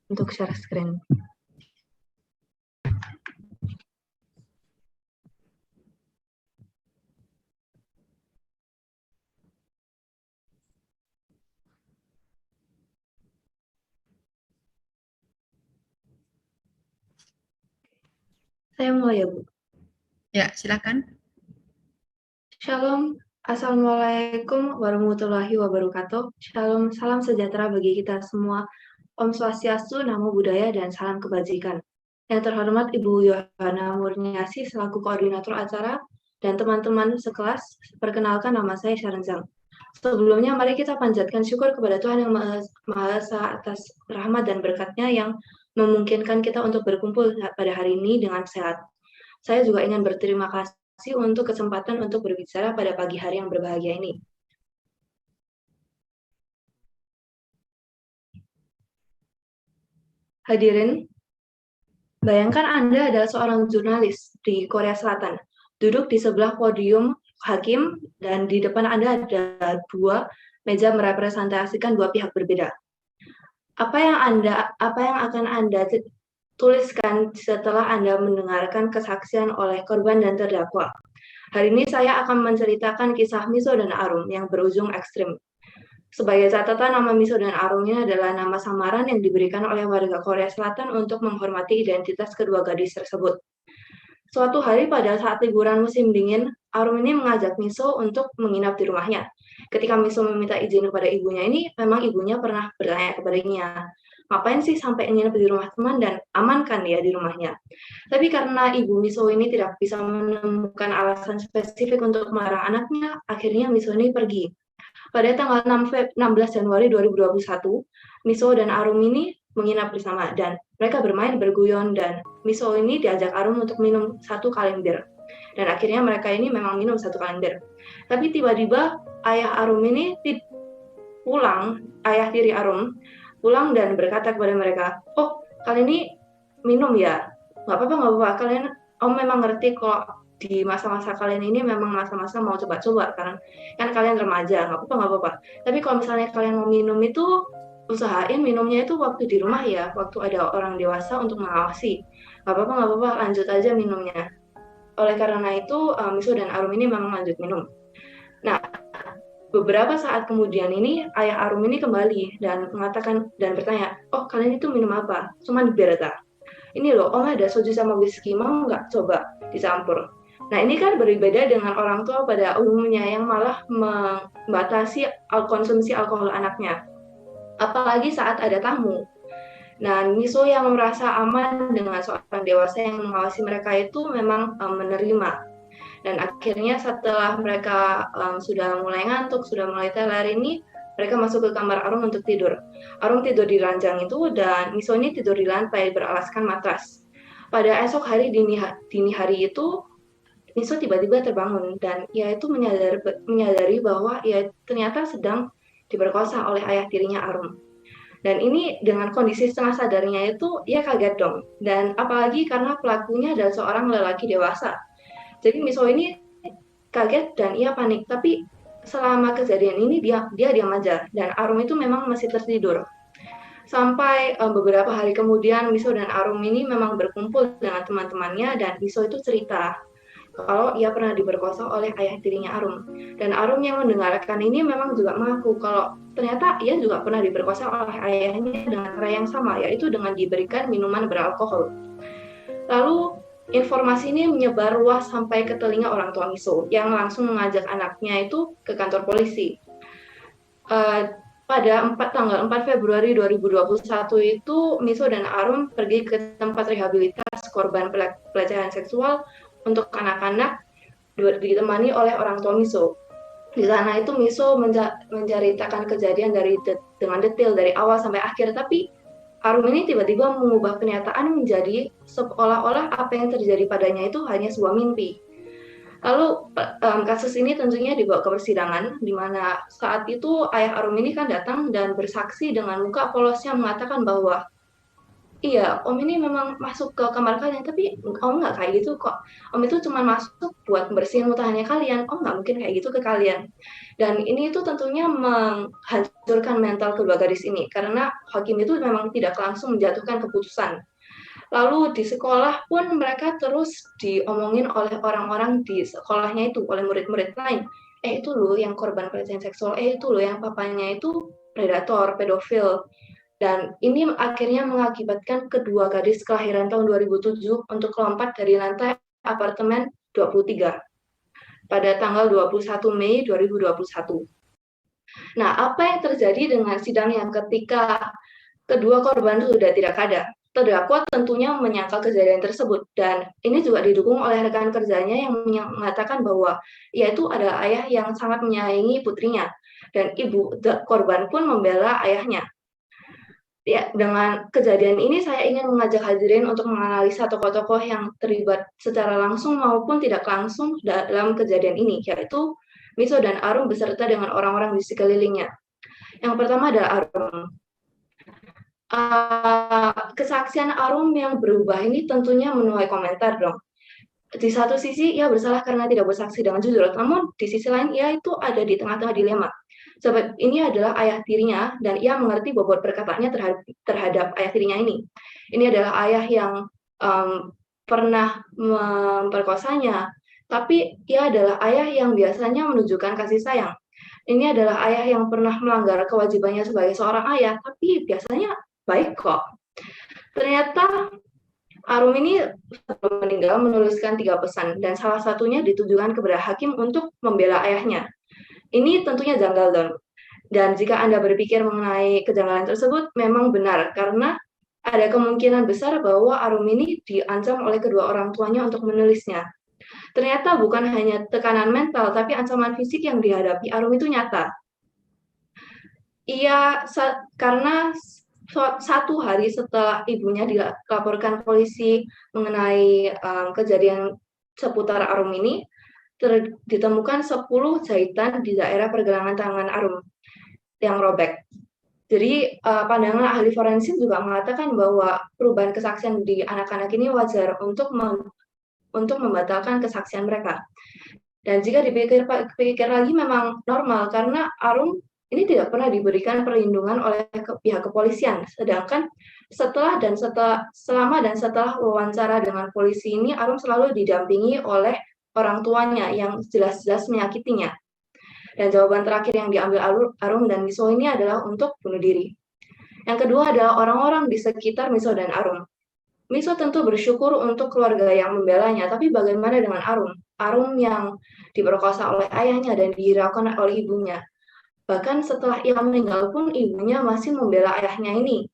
untuk share screen. Saya mulai ya, Bu. Ya, silakan. Shalom, Assalamualaikum warahmatullahi wabarakatuh. Shalom, salam sejahtera bagi kita semua. Om Swastiastu, Namo Buddhaya, dan salam kebajikan. Yang terhormat Ibu Yohana Murniasi selaku koordinator acara dan teman-teman sekelas, perkenalkan nama saya Sharon Zhang. Sebelumnya, mari kita panjatkan syukur kepada Tuhan Yang Maha Esa atas rahmat dan berkat-Nya yang memungkinkan kita untuk berkumpul pada hari ini dengan sehat. Saya juga ingin berterima kasih untuk kesempatan untuk berbicara pada pagi hari yang berbahagia ini. Hadirin, bayangkan Anda adalah seorang jurnalis di Korea Selatan, duduk di sebelah podium hakim, dan di depan Anda ada dua meja merepresentasikan dua pihak berbeda. Apa yang akan Anda tuliskan setelah Anda mendengarkan kesaksian oleh korban dan terdakwa? Hari ini saya akan menceritakan kisah Miso dan Arum yang berujung ekstrim. Sebagai catatan, nama Miso dan Arum ini adalah nama samaran yang diberikan oleh warga Korea Selatan untuk menghormati identitas kedua gadis tersebut. Suatu hari pada saat liburan musim dingin, Arum ini mengajak Miso untuk menginap di rumahnya. Ketika Miso meminta izin kepada ibunya ini, memang ibunya pernah bertanya kepadanya, ngapain sih sampai nginep di rumah teman dan amankan dia di rumahnya. Tapi karena ibu Miso ini tidak bisa menemukan alasan spesifik untuk melarang anaknya, akhirnya Miso ini pergi. Pada tanggal 16 Januari 2021, Miso dan Arum ini menginap bersama dan mereka bermain berguyon dan Miso ini diajak Arum untuk minum satu kaleng bir. Dan akhirnya mereka ini memang minum satu kaleng bir. Tapi tiba-tiba ayah Arum ini pulang, ayah tiri Arum pulang dan berkata kepada mereka, oh kalian ini minum ya? Nggak apa-apa, kalian memang ngerti kok di masa-masa kalian ini memang masa-masa mau coba-coba karena kan kalian remaja, nggak apa-apa. Tapi kalau misalnya kalian mau minum itu usahain minumnya itu waktu di rumah ya, waktu ada orang dewasa untuk mengawasi. Nggak apa-apa, lanjut aja minumnya. Oleh karena itu, Miso dan Arum ini memang lanjut minum. Nah, beberapa saat kemudian ini ayah Arum ini kembali dan mengatakan dan bertanya, oh kalian itu minum apa? Cuman bir tak? Ini loh, om ada soju sama whisky, mau nggak coba dicampur? Nah ini kan berbeda dengan orang tua pada umumnya yang malah membatasi konsumsi alkohol anaknya. Apalagi saat ada tamu. Nah, Miso yang merasa aman dengan seorang dewasa yang mengawasi mereka itu memang menerima. Dan akhirnya setelah mereka sudah mulai ngantuk, sudah mulai teler ini, mereka masuk ke kamar Arum untuk tidur. Arum tidur di ranjang itu dan Miso ini tidur di lantai beralaskan matras. Pada esok hari dini hari itu, Miso tiba-tiba terbangun dan ia itu menyadari bahwa ia ternyata sedang diperkosa oleh ayah tirinya Arum. Dan ini dengan kondisi setengah sadarnya itu ia kaget dong. Dan apalagi karena pelakunya adalah seorang lelaki dewasa. Jadi Miso ini kaget dan ia panik. Tapi selama kejadian ini dia diam aja. Dan Arum itu memang masih tertidur. Sampai beberapa hari kemudian Miso dan Arum ini memang berkumpul dengan teman-temannya dan Miso itu cerita kalau ia pernah diperkosa oleh ayah tirinya Arum. Dan Arum yang mendengarkan ini memang juga mengaku kalau ternyata ia juga pernah diperkosa oleh ayahnya dengan cara yang sama, yaitu dengan diberikan minuman beralkohol. Lalu informasi ini menyebar luas sampai ke telinga orang tua Miso yang langsung mengajak anaknya itu ke kantor polisi. Pada tanggal 4 Februari 2021 itu Miso dan Arum pergi ke tempat rehabilitas korban pelecehan seksual untuk anak-anak ditemani oleh orang tua Miso. Di sana itu Miso menceritakan kejadian dengan detail dari awal sampai akhir, tapi Arum ini tiba-tiba mengubah kenyataan menjadi seolah-olah apa yang terjadi padanya itu hanya sebuah mimpi. Lalu kasus ini tentunya dibawa ke persidangan, di mana saat itu ayah Arum ini kan datang dan bersaksi dengan muka polosnya mengatakan bahwa iya, Om ini memang masuk ke kamar kalian, tapi Om nggak kayak gitu kok. Om itu cuma masuk buat bersihin mutahnya kalian. Om nggak mungkin kayak gitu ke kalian. Dan ini itu tentunya menghancurkan mental kedua gadis ini, karena hakim itu memang tidak langsung menjatuhkan keputusan. Lalu di sekolah pun mereka terus diomongin oleh orang-orang di sekolahnya itu, oleh murid-murid lain. Itu loh yang korban pelecehan seksual, itu loh yang papanya itu predator, pedofil. Dan ini akhirnya mengakibatkan kedua gadis kelahiran tahun 2007 untuk lompat dari lantai apartemen 23 pada tanggal 21 Mei 2021. Nah, apa yang terjadi dengan sidang yang ketika kedua korban sudah tidak ada? Terdakwa tentunya menyangkal kejadian tersebut, dan ini juga didukung oleh rekan kerjanya yang mengatakan bahwa ia itu adalah ayah yang sangat menyayangi putrinya, dan ibu korban pun membela ayahnya. Ya, dengan kejadian ini saya ingin mengajak hadirin untuk menganalisa tokoh-tokoh yang terlibat secara langsung maupun tidak langsung dalam kejadian ini, yaitu Miso dan Arum beserta dengan orang-orang di sekelilingnya. Yang pertama adalah Arum. Kesaksian Arum yang berubah ini tentunya menuai komentar dong. Di satu sisi ia bersalah karena tidak bersaksi dengan jujur, namun di sisi lain ia itu ada di tengah-tengah dilema. Sebab ini adalah ayah tirinya dan ia mengerti bobot perkataannya terhadap ayah tirinya ini. Ini adalah ayah yang pernah memperkosanya, tapi ia adalah ayah yang biasanya menunjukkan kasih sayang. Ini adalah ayah yang pernah melanggar kewajibannya sebagai seorang ayah, tapi biasanya baik kok. Ternyata Arum ini sebelum meninggal menuliskan 3 pesan, dan salah satunya ditujukan kepada hakim untuk membela ayahnya. Ini tentunya janggal dong. Dan jika Anda berpikir mengenai kejanggalan tersebut, memang benar, karena ada kemungkinan besar bahwa Arum ini diancam oleh kedua orang tuanya untuk menulisnya. Ternyata bukan hanya tekanan mental, tapi ancaman fisik yang dihadapi Arum itu nyata. Karena 1 hari setelah ibunya dilaporkan polisi mengenai kejadian seputar Arum ini, ditemukan 10 jahitan di daerah pergelangan tangan Arum yang robek. Jadi pandangan ahli forensik juga mengatakan bahwa perubahan kesaksian di anak-anak ini wajar untuk membatalkan kesaksian mereka. Dan jika dipikir lagi memang normal, karena Arum ini tidak pernah diberikan perlindungan oleh pihak kepolisian. Sedangkan selama dan setelah wawancara dengan polisi ini, Arum selalu didampingi oleh orang tuanya yang jelas-jelas menyakitinya. Dan jawaban terakhir yang diambil Arum dan Miso ini adalah untuk bunuh diri. Yang kedua adalah orang-orang di sekitar Miso dan Arum. Miso tentu bersyukur untuk keluarga yang membelanya, tapi bagaimana dengan Arum? Arum yang diperkosa oleh ayahnya dan dihiraukan oleh ibunya. Bahkan setelah ia meninggal pun ibunya masih membela ayahnya ini.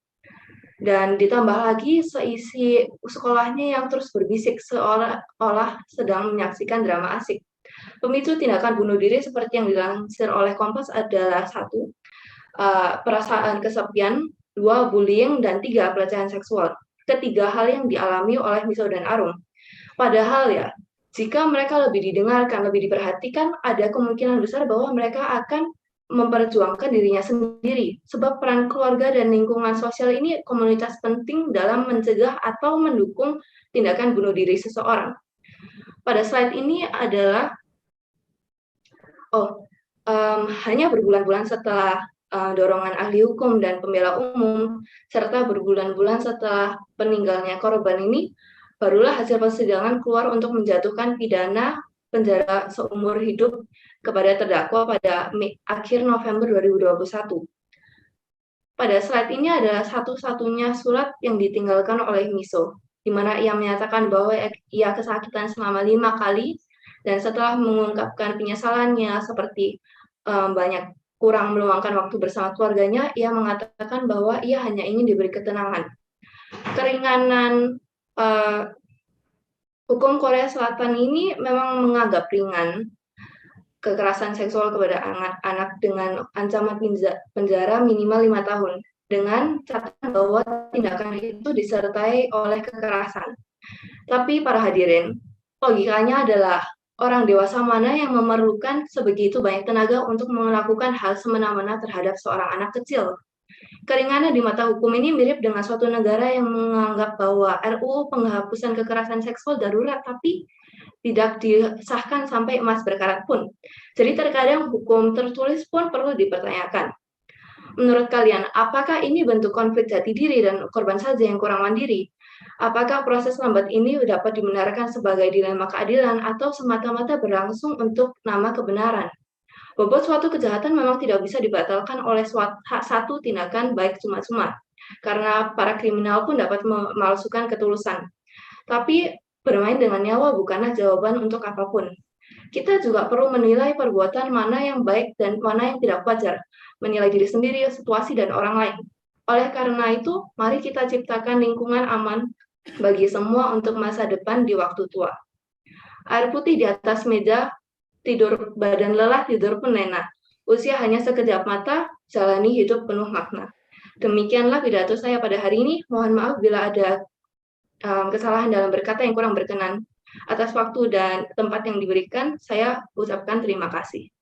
Dan ditambah lagi seisi sekolahnya yang terus berbisik seolah-olah sedang menyaksikan drama asik. Pemicu tindakan bunuh diri seperti yang dilansir oleh Kompas adalah 1, perasaan kesepian, 2, bullying, dan 3, pelecehan seksual. Ketiga hal yang dialami oleh Miso dan Arum. Padahal ya, jika mereka lebih didengarkan, lebih diperhatikan, ada kemungkinan besar bahwa mereka akan memperjuangkan dirinya sendiri. Sebab peran keluarga dan lingkungan sosial ini komunitas penting dalam mencegah atau mendukung tindakan bunuh diri seseorang. Pada slide ini adalah hanya berbulan-bulan setelah dorongan ahli hukum dan pembela umum, serta berbulan-bulan setelah peninggalnya korban ini, barulah hasil persidangan keluar untuk menjatuhkan pidana penjara seumur hidup kepada terdakwa pada akhir November 2021. Pada slide ini adalah satu-satunya surat yang ditinggalkan oleh Miso, di mana ia menyatakan bahwa ia kesakitan selama 5 kali, dan setelah mengungkapkan penyesalannya seperti banyak kurang meluangkan waktu bersama keluarganya, ia mengatakan bahwa ia hanya ingin diberi ketenangan. Keringanan hukum Korea Selatan ini memang menganggap ringan kekerasan seksual kepada anak-anak dengan ancaman penjara minimal 5 tahun, dengan catatan bahwa tindakan itu disertai oleh kekerasan. Tapi para hadirin, logikanya adalah orang dewasa mana yang memerlukan sebegitu banyak tenaga untuk melakukan hal semena-mena terhadap seorang anak kecil? Keringanan di mata hukum ini mirip dengan suatu negara yang menganggap bahwa RUU penghapusan kekerasan seksual darurat, tapi tidak disahkan sampai emas berkarat pun. Jadi terkadang hukum tertulis pun perlu dipertanyakan. Menurut kalian, apakah ini bentuk konflik jati diri dan korban saja yang kurang mandiri? Apakah proses lambat ini dapat dibenarkan sebagai dilema keadilan atau semata-mata berlangsung untuk nama kebenaran? Bobot suatu kejahatan memang tidak bisa dibatalkan oleh satu tindakan baik cuma-cuma, karena para kriminal pun dapat memalsukan ketulusan. Tapi bermain dengan nyawa bukanlah jawaban untuk apapun. Kita juga perlu menilai perbuatan mana yang baik dan mana yang tidak wajar, menilai diri sendiri, situasi, dan orang lain. Oleh karena itu, mari kita ciptakan lingkungan aman bagi semua untuk masa depan di waktu tua. Air putih di atas meja, tidur badan lelah, tidur pun lena. Usia hanya sekejap mata, jalani hidup penuh makna. Demikianlah pidato saya pada hari ini. Mohon maaf bila ada kesalahan dalam berkata yang kurang berkenan. Atas waktu dan tempat yang diberikan, saya ucapkan terima kasih.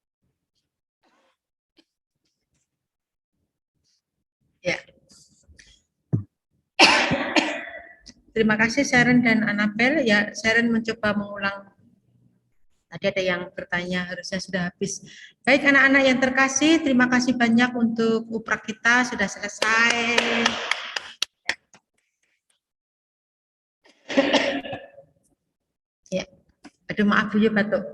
Ya. Terima kasih Sharon dan Annabel. Ya, Sharon mencoba mengulang. Tadi ada yang bertanya, harusnya sudah habis. Baik anak-anak yang terkasih, terima kasih banyak untuk uprak kita sudah selesai. Ya. Aduh maaf Bu, ya batuk.